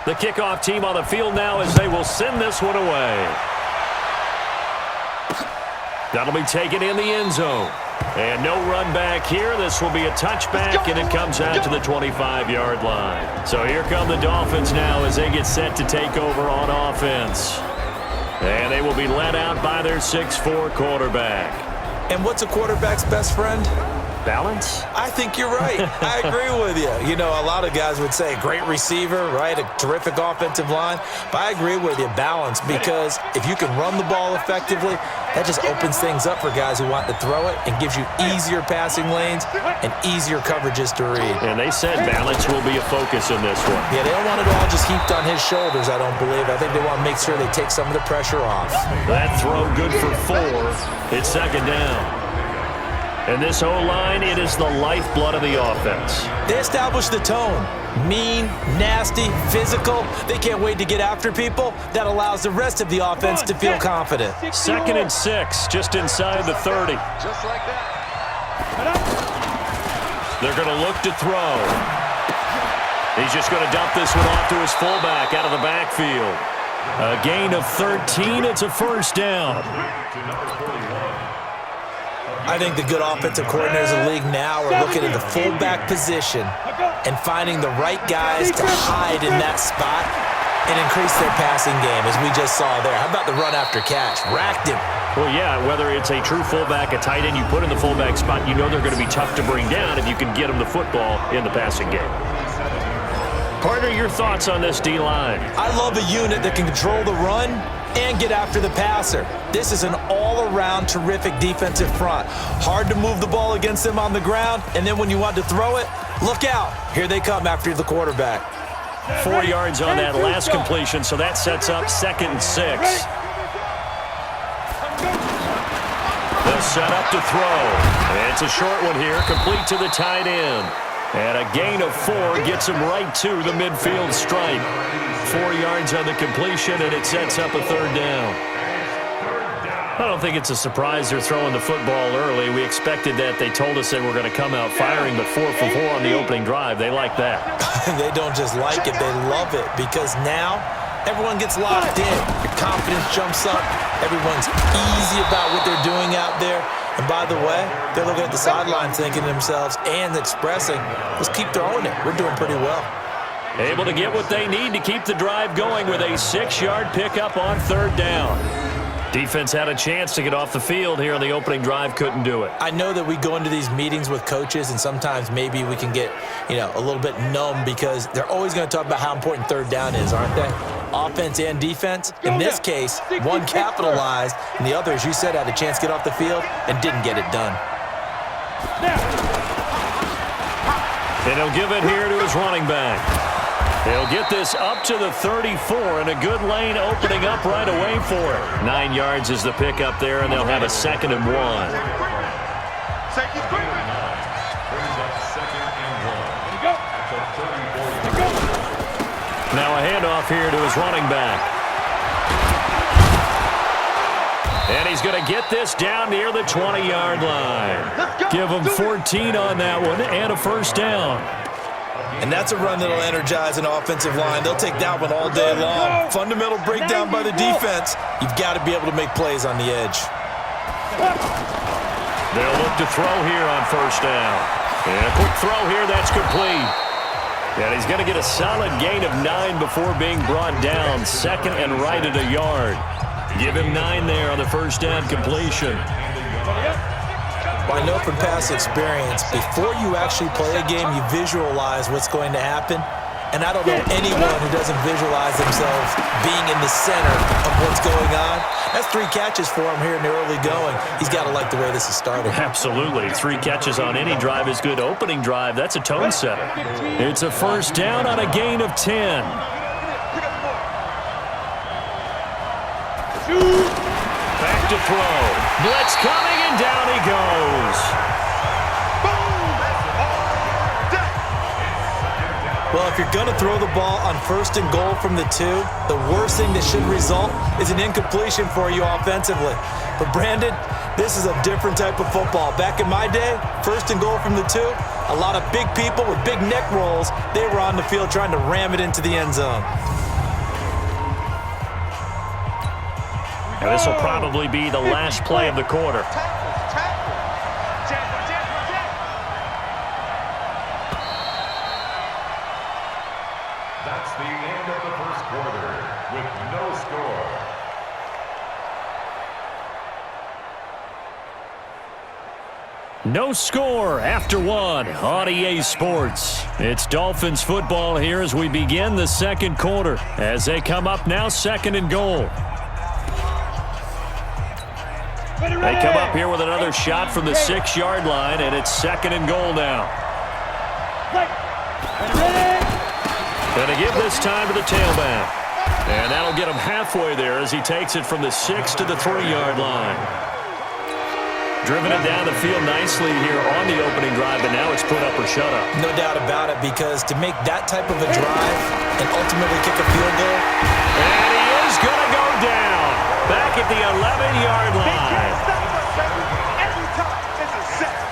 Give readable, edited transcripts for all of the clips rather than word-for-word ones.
The kickoff team on the field now as they will send this one away. That'll be taken in the end zone. And no run back here. This will be a touchback, and it comes out to the 25-yard line. So here come the Dolphins now as they get set to take over on offense. And they will be led out by their 6'4" quarterback. And what's a quarterback's best friend? Balance? I think you're right. I agree with you. You know, a lot of guys would say great receiver, right? A terrific offensive line. But I agree with you, balance, because if you can run the ball effectively, that just opens things up for guys who want to throw it and gives you easier passing lanes and easier coverages to read. And they said balance will be a focus in this one. Yeah, they don't want it all just heaped on his shoulders, I don't believe. I think they want to make sure they take some of the pressure off. That throw good for 4. It's second down. And this O-line, it is the lifeblood of the offense. They establish the tone. Mean, nasty, physical. They can't wait to get after people. That allows the rest of the offense to feel confident. 2nd and 6, just inside the 30. Just like that. They're going to look to throw. He's just going to dump this one off to his fullback out of the backfield. A gain of 13. It's a first down. I think the good offensive coordinators in the league now are looking at the fullback position and finding the right guys to hide in that spot and increase their passing game, as we just saw there. How about the run after catch? Racked him. Well, yeah, whether it's a true fullback, a tight end, you put in the fullback spot, you know they're going to be tough to bring down if you can get them the football in the passing game. Partner, your thoughts on this D-line? I love a unit that can control the run and get after the passer. This is an all-around terrific defensive front. Hard to move the ball against them on the ground, and then when you want to throw it, look out. Here they come after the quarterback. 4 yards on that last completion, so that sets up 2nd and 6. They'll set up to throw. And it's a short one here, complete to the tight end. And a gain of 4 gets him right to the midfield stripe. 4 yards on the completion, and it sets up a 3rd down. I don't think it's a surprise they're throwing the football early. We expected that. They told us they were going to come out firing, but 4 for 4 on the opening drive. They like that. They don't just like it, they love it, because now everyone gets locked in. Your confidence jumps up. Everyone's easy about what they're doing out there. And by the way, they're looking at the sideline thinking to themselves and expressing, let's keep throwing it. We're doing pretty well. Able to get what they need to keep the drive going with a 6-yard pickup on 3rd down. Defense had a chance to get off the field here on the opening drive, couldn't do it. I know that we go into these meetings with coaches, and sometimes maybe we can get, a little bit numb because they're always going to talk about how important 3rd down is, aren't they? Offense and defense. In this case, one capitalized, and the other, as you said, had a chance to get off the field and didn't get it done. And he'll give it here to his running back. He'll get this up to the 34, and a good lane opening up right away for it. 9 yards is the pickup there, and they'll have a 2nd and 1. Now a handoff here to his running back. And he's going to get this down near the 20-yard line. Give him 14 on that one and a first down. And that's a run that'll energize an offensive line. They'll take that one all day long. Fundamental breakdown by the defense. You've got to be able to make plays on the edge. They'll look to throw here on first down. And a quick throw here, that's complete. And he's going to get a solid gain of 9 before being brought down. 2nd and right at a yard. Give him 9 there on the first down completion. Well, I know from past experience, before you actually play a game, you visualize what's going to happen. And I don't know anyone who doesn't visualize themselves being in the center of what's going on. That's 3 catches for him here in the early going. He's got to like the way this is starting. Absolutely. 3 catches on any drive is good. Opening drive, that's a tone setter. It's a first down on a gain of 10. Back to throw. Blitz coming, and down he goes. Well, if you're going to throw the ball on 1st and goal from the 2, the worst thing that should result is an incompletion for you offensively. But, Brandon, this is a different type of football. Back in my day, 1st and goal from the 2, a lot of big people with big neck rolls, they were on the field trying to ram it into the end zone. And this will probably be the last play of the quarter. That's the end of the first quarter with no score. No score after one on EA Sports. It's Dolphins football here as we begin the second quarter. As they come up now, second and goal. They come up here with another shot from the 6-yard line, and it's second and goal now. Going to give this time to the tailback. And that'll get him halfway there as he takes it from the 6 to the 3-yard line. Driven it down the field nicely here on the opening drive, but now it's put up or shut up. No doubt about it, because to make that type of a drive and ultimately kick a field goal. And he is going to go down back at the 11-yard line.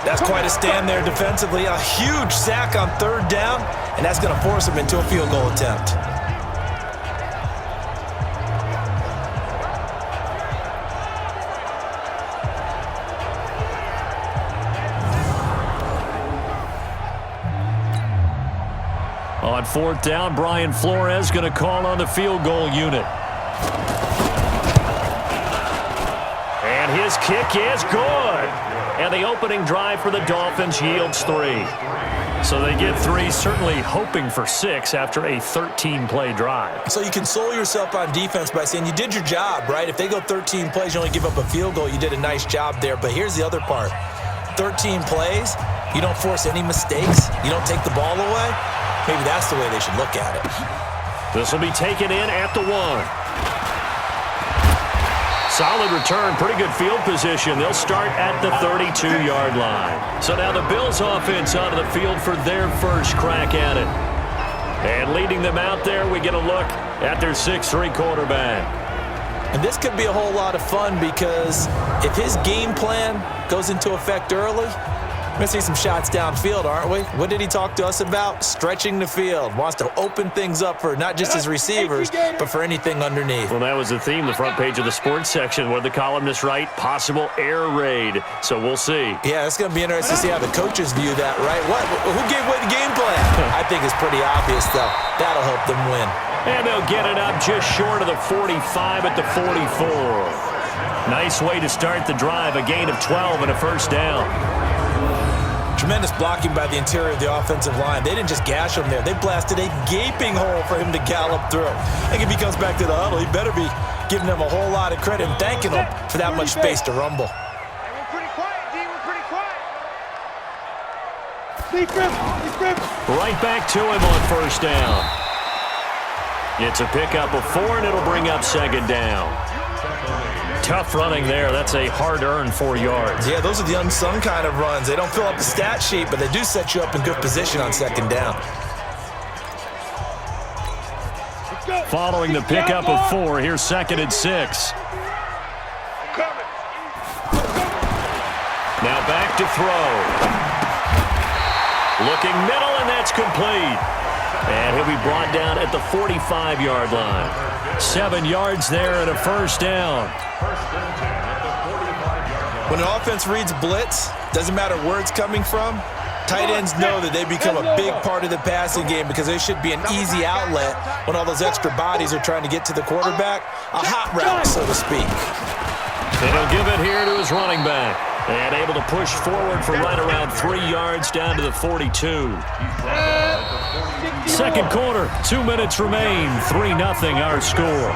That's quite a stand there defensively. A huge sack on third down, and that's going to force him into a field goal attempt. On fourth down, Brian Flores going to call on the field goal unit. And his kick is good. And the opening drive for the Dolphins yields 3. So they get 3, certainly hoping for 6 after a 13-play drive. So you console yourself on defense by saying you did your job, right? If they go 13 plays, you only give up a field goal, you did a nice job there. But here's the other part. 13 plays, you don't force any mistakes, you don't take the ball away. Maybe that's the way they should look at it. This will be taken in at the 1. Solid return, pretty good field position. They'll start at the 32-yard line. So now the Bills offense onto the field for their first crack at it. And leading them out there, we get a look at their 6'3" quarterback. And this could be a whole lot of fun, because if his game plan goes into effect early, we're going to see some shots downfield, aren't we? What did he talk to us about? Stretching the field. Wants to open things up for not just his receivers, but for anything underneath. Well, that was the theme, the front page of the sports section. What did the columnist write? Possible air raid. So we'll see. Yeah, it's going to be interesting to see how the coaches view that, right? Who gave away the game plan? I think it's pretty obvious, though. That'll help them win. And they'll get it up just short of the 45 at the 44. Nice way to start the drive. A gain of 12 and a first down. Tremendous blocking by the interior of the offensive line. They didn't just gash him there. They blasted a gaping hole for him to gallop through. I think if he comes back to the huddle, he better be giving them a whole lot of credit and thanking them for that much space to rumble. We're pretty quiet, D. We're pretty quiet. Right back to him on first down. It's a pickup of 4, and it'll bring up second down. Tough running there. That's a hard-earned 4 yards. Yeah, those are the unsung kind of runs. They don't fill up the stat sheet, but they do set you up in good position on second down. Following the pickup of 4, here's second and 6. Now back to throw. Looking middle, and that's complete. And he'll be brought down at the 45-yard line. 7 yards there and a first down. When an offense reads blitz, doesn't matter where it's coming from, tight ends know that they become a big part of the passing game, because there should be an easy outlet when all those extra bodies are trying to get to the quarterback. A hot route, so to speak. And he'll give it here to his running back. And able to push forward for right around 3 yards down to the 42. Second quarter, 2 minutes remain. 3-0 our score.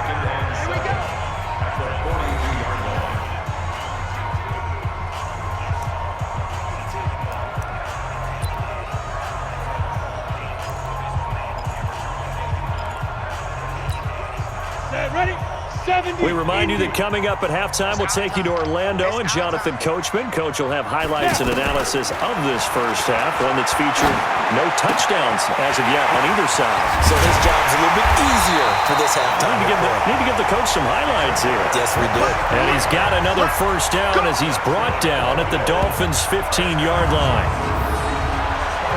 We remind you that coming up at halftime, we'll take you to Orlando and Jonathan Coachman. Coach will have highlights and analysis of this first half, one that's featured no touchdowns as of yet on either side. So his job's a little bit easier for this halftime. Need to give the coach some highlights here. Yes, we did. And he's got another first down as he's brought down at the Dolphins' 15-yard line.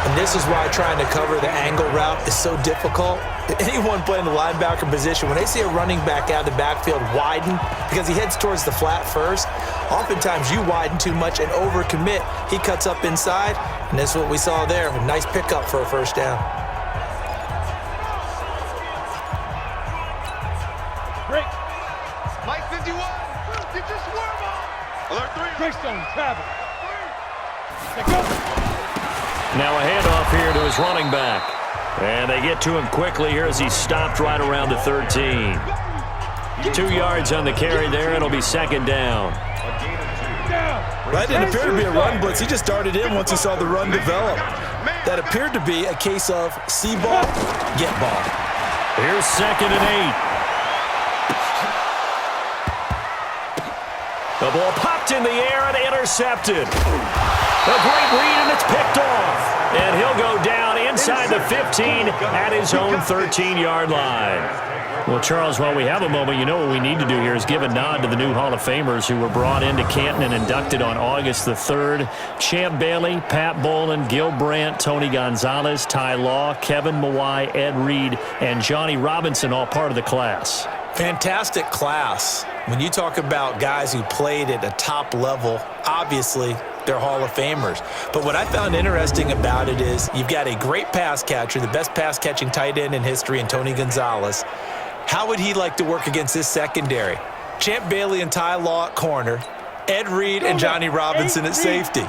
And this is why trying to cover the angle route is so difficult. Anyone playing the linebacker position, when they see a running back out of the backfield widen because he heads towards the flat first, oftentimes you widen too much and overcommit. He cuts up inside, and that's what we saw there. A nice pickup for a first down. Break. Mike 51. Get your swerve on. Alert 3. Greystone, travel. Take over. Now a handoff here to his running back. And they get to him quickly here as he's stopped right around the 13. 2 yards on the carry there. It'll be second down. That didn't appear to be a run blitz. He just darted in once he saw the run develop. That appeared to be a case of see ball, get ball. Here's 2nd and 8. The ball popped in the air and intercepted. A great read, and it's picked off. And he'll go down inside the 15 at his own 13-yard line. Well, Charles, while we have a moment, you know what we need to do here is give a nod to the new Hall of Famers who were brought into Canton and inducted on August the 3rd. Champ Bailey, Pat Bolin, Gil Brandt, Tony Gonzalez, Ty Law, Kevin Mawai, Ed Reed, and Johnny Robinson, all part of the class. Fantastic class. When you talk about guys who played at a top level, obviously they're Hall of Famers. But what I found interesting about it is you've got a great pass catcher, the best pass-catching tight end in history, in Tony Gonzalez. How would he like to work against this secondary? Champ Bailey and Ty Law at corner, Ed Reed and Johnny Robinson at safety.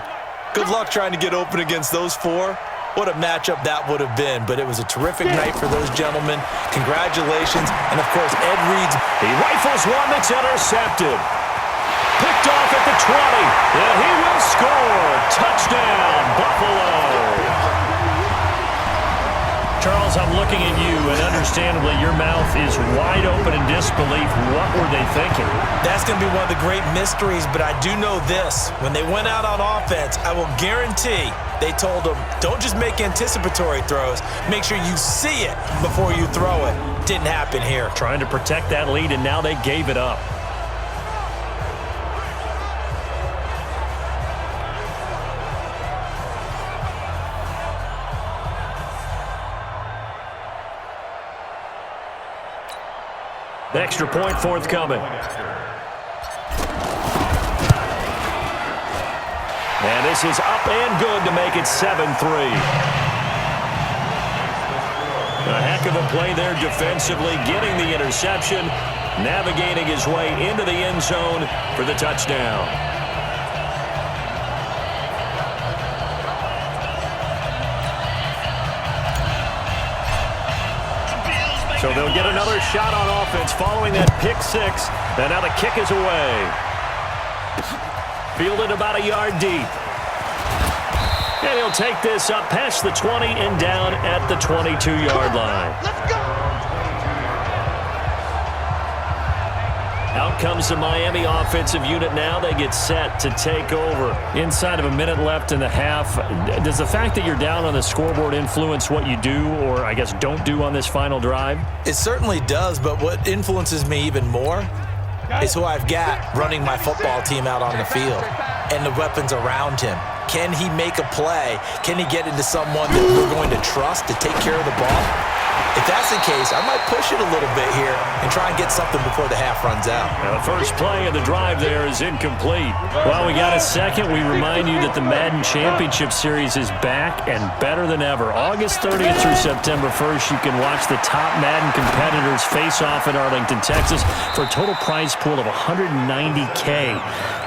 Good luck trying to get open against those four. What a matchup that would have been, but it was a terrific night for those gentlemen. Congratulations, and of course, Ed Reed's. He rifles one that's intercepted. Picked off at the 20, and he will score. Touchdown, Buffalo. Charles, I'm looking at you, and understandably, your mouth is wide open in disbelief. What were they thinking? That's going to be one of the great mysteries, but I do know this. When they went out on offense, I will guarantee they told them, don't just make anticipatory throws. Make sure you see it before you throw it. Didn't happen here. Trying to protect that lead, and now they gave it up. The extra point forthcoming. And this is up and good to make it 7-3. A heck of a play there defensively, getting the interception, navigating his way into the end zone for the touchdown. So they'll get another shot on offense following that pick six. And now the kick is away. Fielded about a yard deep. And he'll take this up past the 20 and down at the 22-yard line. Let's go. Out comes the Miami offensive unit now. They get set to take over. Inside of a minute left in the half. Does the fact that you're down on the scoreboard influence what you do, or I guess don't do on this final drive? It certainly does, but what influences me even more is who I've got running my football team out on the field and the weapons around him. Can he make a play? Can he get into someone that we're going to trust to take care of the ball? If that's the case, I might push it a little bit here and try and get something before the half runs out. Now the first play of the drive there is incomplete. While we got a second, we remind you that the Madden Championship Series is back and better than ever. August 30th through September 1st, you can watch the top Madden competitors face off in Arlington, Texas for a total prize pool of $190K.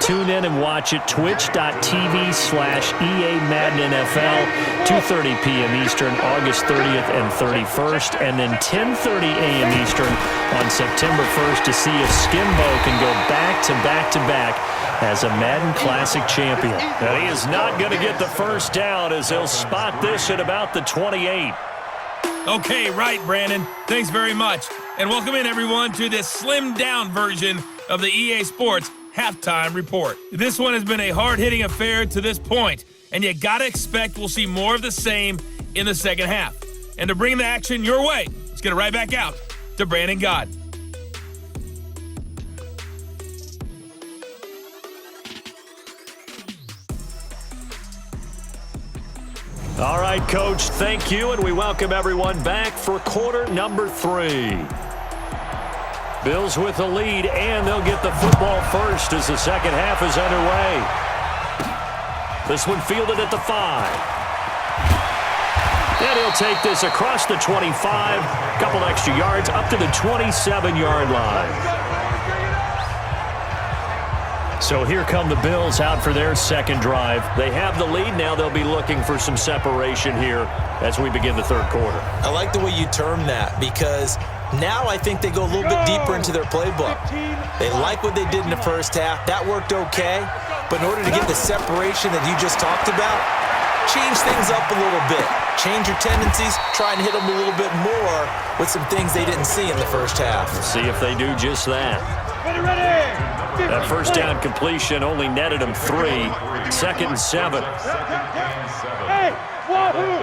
Tune in and watch it, twitch.tv/EA Madden NFL, 2:30 p.m. Eastern, August 30th and 31st. And then 10:30 a.m. Eastern on September 1st to see if Skimbo can go back-to-back-to-back as a Madden Classic champion. Now he is not going to get the first down as they'll spot this at about the 28. Okay, right, Brandon. Thanks very much. And welcome in, everyone, to this slimmed-down version of the EA Sports Halftime Report. This one has been a hard-hitting affair to this point, and you got to expect we'll see more of the same in the second half. And to bring the action your way, let's get it right back out to Brandon Gott. All right, Coach, thank you, and we welcome everyone back for quarter number 3. Bills with the lead, and they'll get the football first as the second half is underway. This one fielded at the 5. And he'll take this across the 25, couple extra yards up to the 27-yard line. So here come the Bills out for their second drive. They have the lead. Now they'll be looking for some separation here as we begin the third quarter. I like the way you term that because now I think they go a little bit deeper into their playbook. They like what they did in the first half. That worked okay. But in order to get the separation that you just talked about, change things up a little bit. Change your tendencies. Try and hit them a little bit more with some things they didn't see in the first half. Let's see if they do just that. Ready. That first down completion only netted them 3. Second and 7. Hey, wahoo!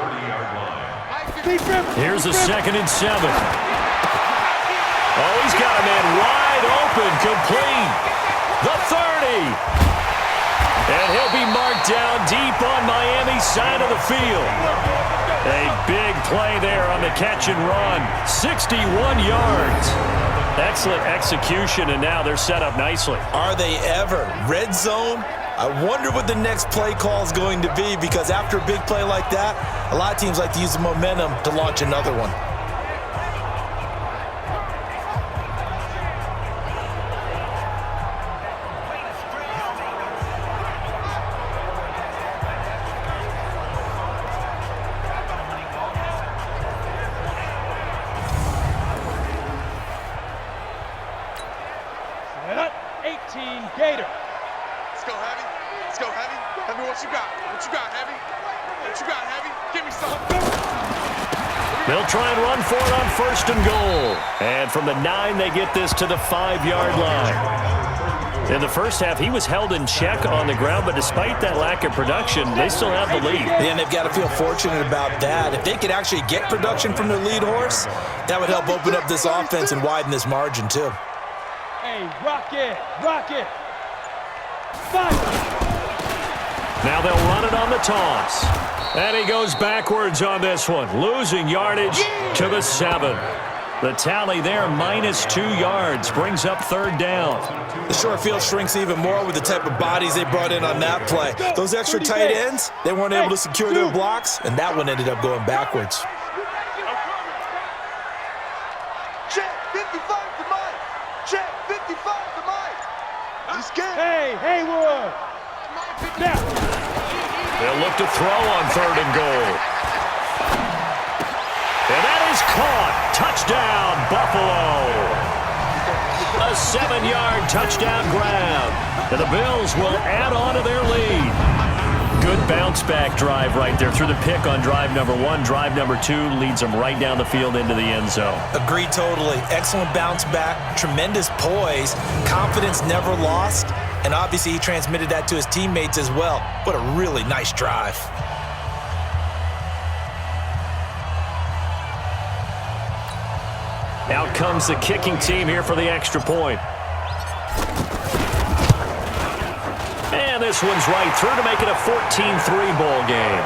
Here's a second and 7. Oh, he's got a man wide open, complete. The 30. And he'll be marked down deep on Miami's side of the field. A big play there on the catch and run. 61 yards. Excellent execution, and now they're set up nicely. Are they ever? Red zone? I wonder what the next play call is going to be because after a big play like that, a lot of teams like to use the momentum to launch another one. Gator. Let's go, Heavy. Let's go, Heavy. Heavy, what you got? What you got, Heavy? What you got, Heavy? Give me some. They'll try and run for it on first and goal. And from the 9, they get this to the 5-yard line. In the first half, he was held in check on the ground, but despite that lack of production, they still have the lead. And they've got to feel fortunate about that. If they could actually get production from their lead horse, that would help open up this offense and widen this margin, too. Hey, rock it, rock it. Fire. Now they'll run it on the toss. And he goes backwards on this one, losing yardage to the 7. The tally there, -2 yards, brings up third down. The short field shrinks even more with the type of bodies they brought in on that play. Those extra tight ends, they weren't able to secure their blocks, and that one ended up going backwards. Check 55 to Mike. Check 55 to Mike. He's good. Hey, Haywood. Now. They'll look to throw on third and goal. And that is caught. Touchdown, Buffalo. A 7-yard touchdown grab. And the Bills will add on to their lead. Good bounce-back drive right there through the pick on drive number 1. Drive number 2 leads them right down the field into the end zone. Agree totally. Excellent bounce back, tremendous poise, confidence never lost, and obviously he transmitted that to his teammates as well. What a really nice drive. Out comes the kicking team here for the extra point. And this one's right through to make it a 14-3 ball game.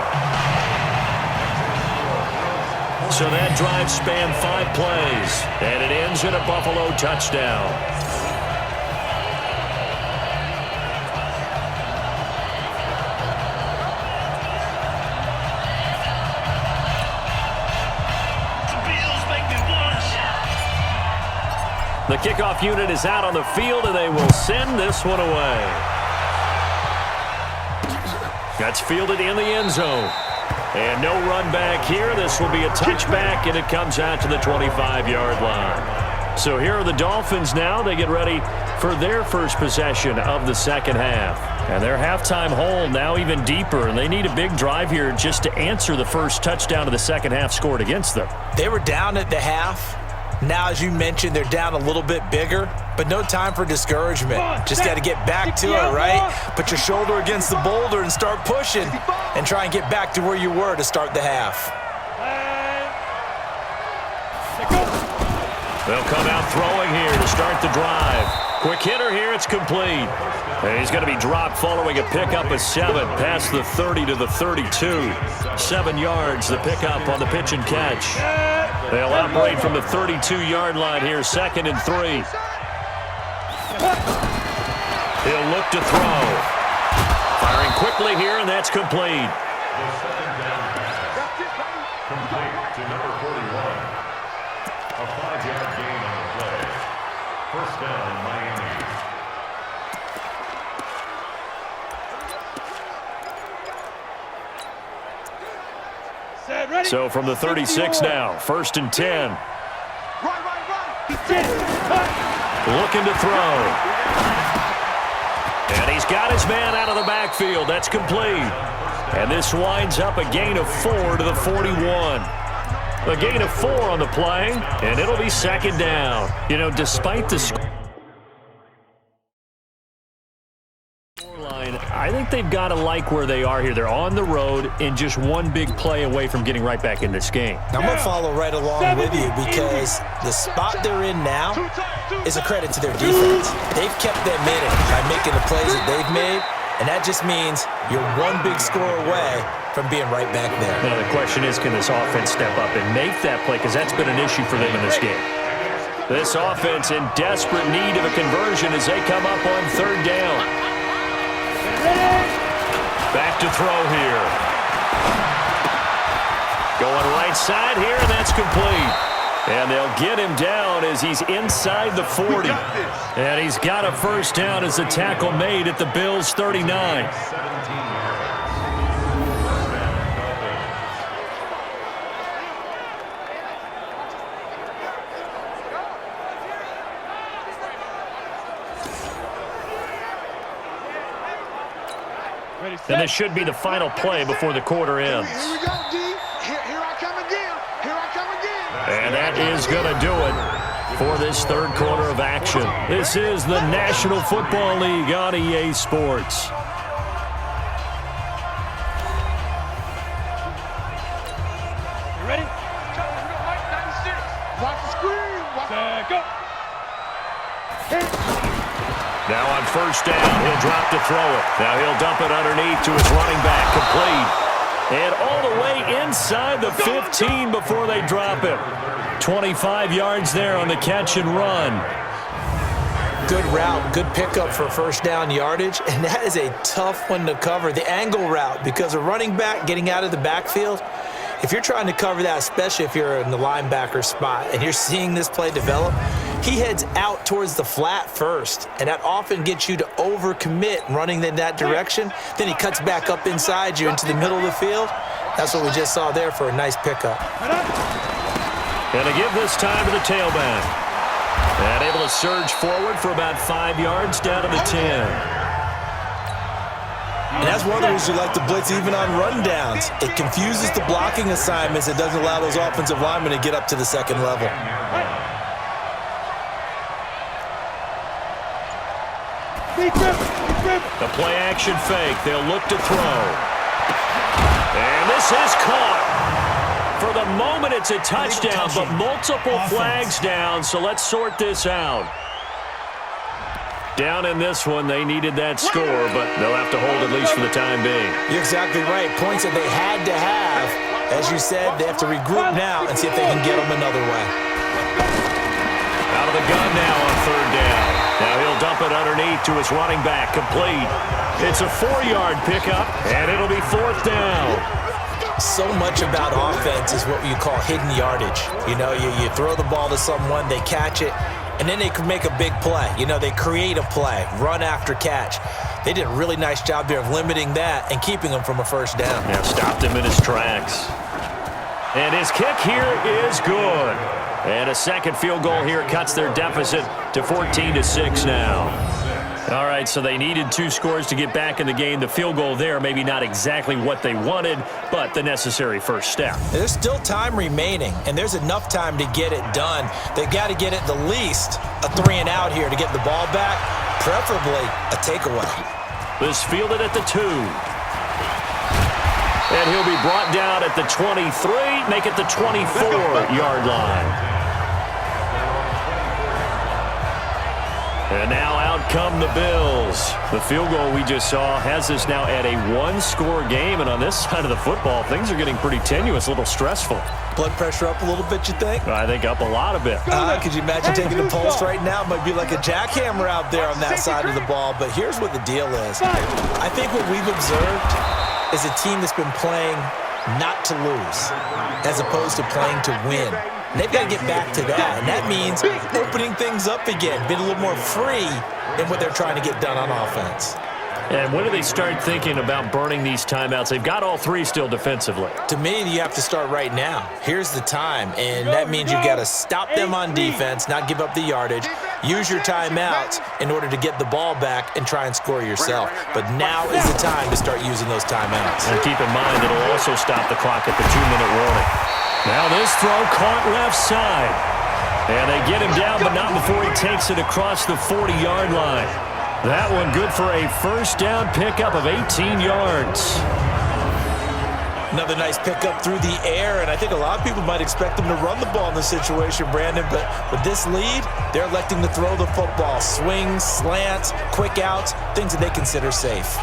So that drive spanned 5 plays, and it ends in a Buffalo touchdown. The kickoff unit is out on the field, and they will send this one away. That's fielded in the end zone. And no run back here. This will be a touchback, and it comes out to the 25-yard line. So here are the Dolphins now. They get ready for their first possession of the second half. And their halftime hole now even deeper, and they need a big drive here just to answer the first touchdown of the second half scored against them. They were down at the half. Now, as you mentioned, they're down a little bit bigger, but no time for discouragement. Just got to get back to it, right? Put your shoulder against the boulder and start pushing and try and get back to where you were to start the half. They'll come out throwing here to start the drive. Quick hitter here. It's complete. And he's going to be dropped following a pickup of 7 past the 30 to the 32. 7 yards, the pickup on the pitch and catch. They'll operate from the 32-yard line here, 2nd and 3. He'll look to throw. Firing quickly here, and that's complete. Complete to number 41. A 5-yard gain on the play. First down, Miami. So from the 36 now, 1st and 10. Looking to throw. And he's got his man out of the backfield. That's complete. And this winds up a gain of 4 to the 41. A gain of 4 on the play, and it'll be 2nd down. You know, despite the scoreline, I think they've got to like where they are here. They're on the road and just one big play away from getting right back in this game. I'm going to follow right along with you because the spot they're in now is a credit to their defense. They've kept them in it by making the plays that they've made, and that just means you're one big score away from being right back there. Now, the question is, can this offense step up and make that play? Because that's been an issue for them in this game. This offense in desperate need of a conversion as they come up on 3rd down. Back to throw here. Going right side here, and that's complete. And they'll get him down as he's inside the 40. And he's got a first down as the tackle made at the Bills' 39. And this should be the final play before the quarter ends. Here we go, D. Here I come again. Here I come again. And that is going to do it for this 3rd quarter of action. This is the National Football League on EA Sports. You ready? Watch the screen. Go. Now on 1st down, he'll drop to throw it. Now he'll dump it underneath to his running back, complete. And all the way inside the 15 before they drop it. 25 yards there on the catch and run. Good route, good pickup for 1st down yardage, and that is a tough one to cover. The angle route, because a running back getting out of the backfield, if you're trying to cover that, especially if you're in the linebacker spot and you're seeing this play develop, he heads out towards the flat first, and that often gets you to overcommit running in that direction. Then he cuts back up inside you into the middle of the field. That's what we just saw there for a nice pickup. And to give this time to the tailback. And able to surge forward for about 5 yards down to the 10. And that's one of the reasons you like to blitz even on run downs. It confuses the blocking assignments. It doesn't allow those offensive linemen to get up to the 2nd level. The play action fake. They'll look to throw. And this is caught. For the moment, it's a touchdown, but multiple flags down, so let's sort this out. Down in this one, they needed that score, but they'll have to hold at least for the time being. You're exactly right. Points that they had to have. As you said, they have to regroup now and see if they can get them another way. Out of the gun now on 3rd down. Now he'll dump it underneath to his running back, complete. It's a 4-yard pickup, and it'll be 4th down. So much about offense is what you call hidden yardage. You know, you throw the ball to someone, they catch it, and then they can make a big play. You know, they create a play, run after catch. They did a really nice job there of limiting that and keeping him from a first down. Now stopped him in his tracks. And his kick here is good. And a second field goal here cuts their deficit to 14-6 now. All right, so they needed 2 scores to get back in the game. The field goal there, maybe not exactly what they wanted, but the necessary first step. There's still time remaining, and there's enough time to get it done. They've got to get it the least a 3-and-out here to get the ball back, preferably a takeaway. This fielded at the 2. And he'll be brought down at the 23, make it the 24-yard line. And now out come the Bills. The field goal we just saw has us now at a one-score game. And on this side of the football, things are getting pretty tenuous, a little stressful. Blood pressure up a little bit, you think? I think up a lot of it. Could you imagine taking the pulse right now? It might be like a jackhammer out there on that side of the ball. But here's what the deal is. I think what we've observed is a team that's been playing not to lose as opposed to playing to win. And they've got to get back to that, and that means opening things up again, being a little more free in what they're trying to get done on offense. And when do they start thinking about burning these timeouts? They've got all three still defensively. To me, you have to start right now. Here's the time, and that means you've got to stop them on defense, not give up the yardage, use your timeouts in order to get the ball back and try and score yourself. But now is the time to start using those timeouts. And keep in mind, it'll also stop the clock at the 2-minute warning. Now this throw caught left side. And they get him down, but not before he takes it across the 40-yard line. That one good for a first down pickup of 18 yards. Another nice pickup through the air, and I think a lot of people might expect them to run the ball in this situation, Brandon, but with this lead, they're electing to throw the football. Swings, slants, quick outs, things that they consider safe.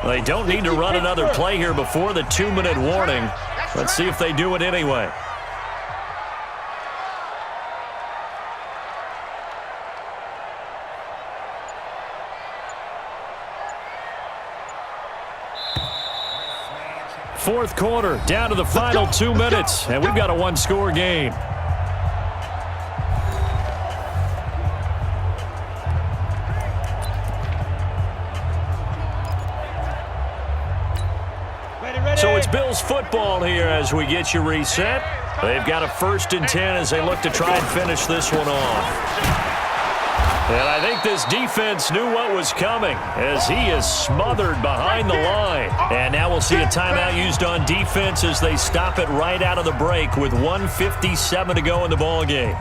They don't need to run another play here before the 2-minute warning. Let's see if they do it anyway. Fourth quarter, down to the final 2 minutes, and we've got a one-score game. So it's Bills football here as we get you reset. They've got a 1st and 10 as they look to try and finish this one off. And I think this defense knew what was coming as he is smothered behind the line. And now we'll see a timeout used on defense as they stop it right out of the break with 1:57 to go in the ballgame.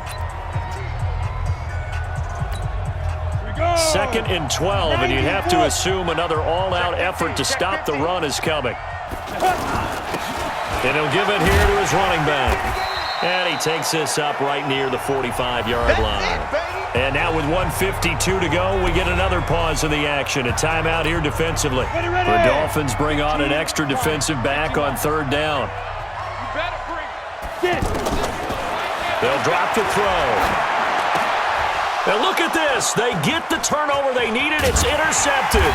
2nd and 12, and you'd have to assume another all-out effort to stop the run is coming. And he'll give it here to his running back. And he takes this up right near the 45-yard line. And now with 1:52 to go, we get another pause in the action. A timeout here defensively. The Dolphins bring on an extra defensive back on 3rd down. They'll drop the throw. And look at this. They get the turnover they needed. It's intercepted.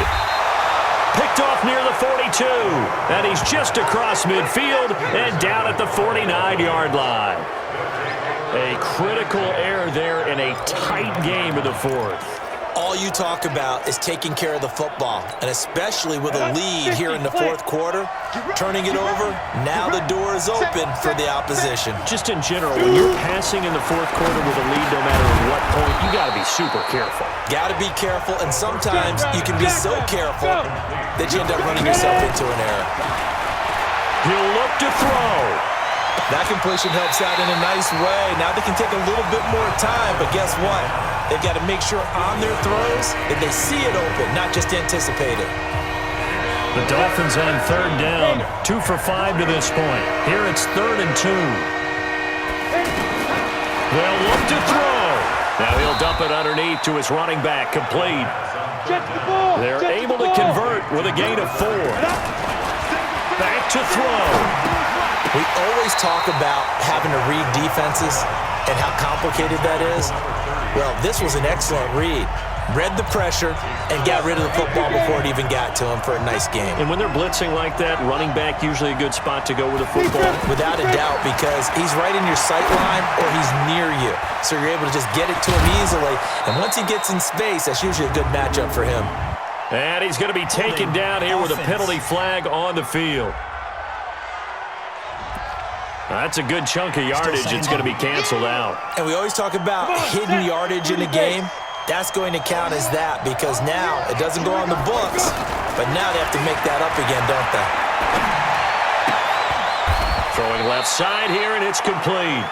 Picked off near the 42. And he's just across midfield and down at the 49-yard line. A critical error there in a tight game in the 4th. All you talk about is taking care of the football, and especially with a lead here in the 4th quarter, turning it over, now the door is open for the opposition. Just in general, when you're passing in the 4th quarter with a lead, no matter what point, you got to be super careful. Got to be careful, and sometimes you can be so careful that you end up running yourself into an error. He'll look to throw. That completion helps out in a nice way. Now they can take a little bit more time, but guess what? They've got to make sure on their throws that they see it open, not just anticipate it. The Dolphins on 3rd down, 2 for 5 to this point. Here it's 3rd and 2. They'll look to throw. Now he'll dump it underneath to his running back, complete. They're able to convert with a gain of 4. Back to throw. We always talk about having to read defenses and how complicated that is. Well, this was an excellent read. Read the pressure and got rid of the football before it even got to him for a nice game. And when they're blitzing like that, running back usually a good spot to go with the football? Without a doubt, because he's right in your sight line or he's near you. So you're able to just get it to him easily. And once he gets in space, that's usually a good matchup for him. And he's going to be taken down here with a penalty flag on the field. That's a good chunk of yardage. It's going to be canceled out. And we always talk about hidden yardage in a game. That's going to count as that because now it doesn't go on the books, but now they have to make that up again, don't they? Throwing left side here, and it's complete.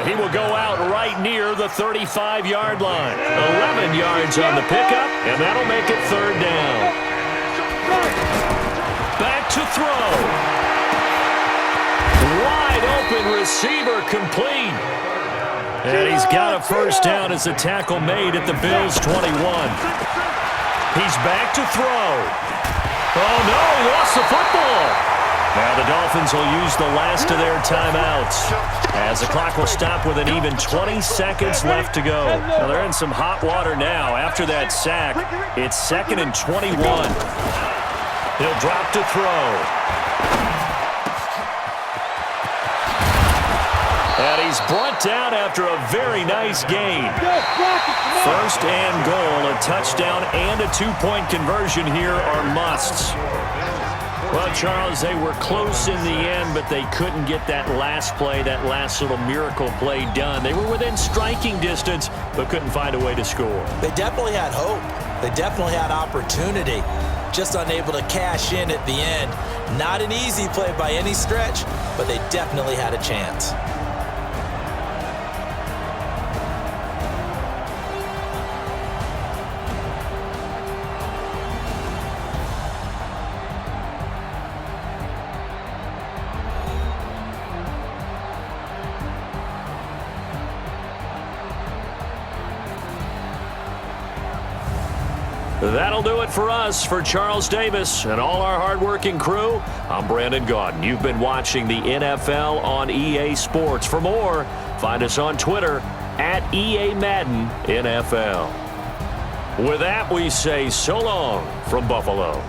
He will go out right near the 35-yard line. 11 yards on the pickup, and that'll make it 3rd down. Back to throw. Wide open open receiver complete. And he's got a first down as the tackle made at the Bills' 21. He's back to throw. Oh, no, he lost the football. Now the Dolphins will use the last of their timeouts as the clock will stop with an even 20 seconds left to go. Now they're in some hot water now. After that sack, it's 2nd and 21. He'll drop to throw. And he's brought down after a very nice gain. First and goal, a touchdown and a 2-point conversion here are musts. Well, Charles, they were close in the end, but they couldn't get that last play, that last little miracle play done. They were within striking distance, but couldn't find a way to score. They definitely had hope. They definitely had opportunity. Just unable to cash in at the end. Not an easy play by any stretch, but they definitely had a chance. That'll do it for us. For Charles Davis and all our hardworking crew, I'm Brandon Gaudin. You've been watching the NFL on EA Sports. For more, find us on Twitter at EA Madden NFL. With that, we say so long from Buffalo.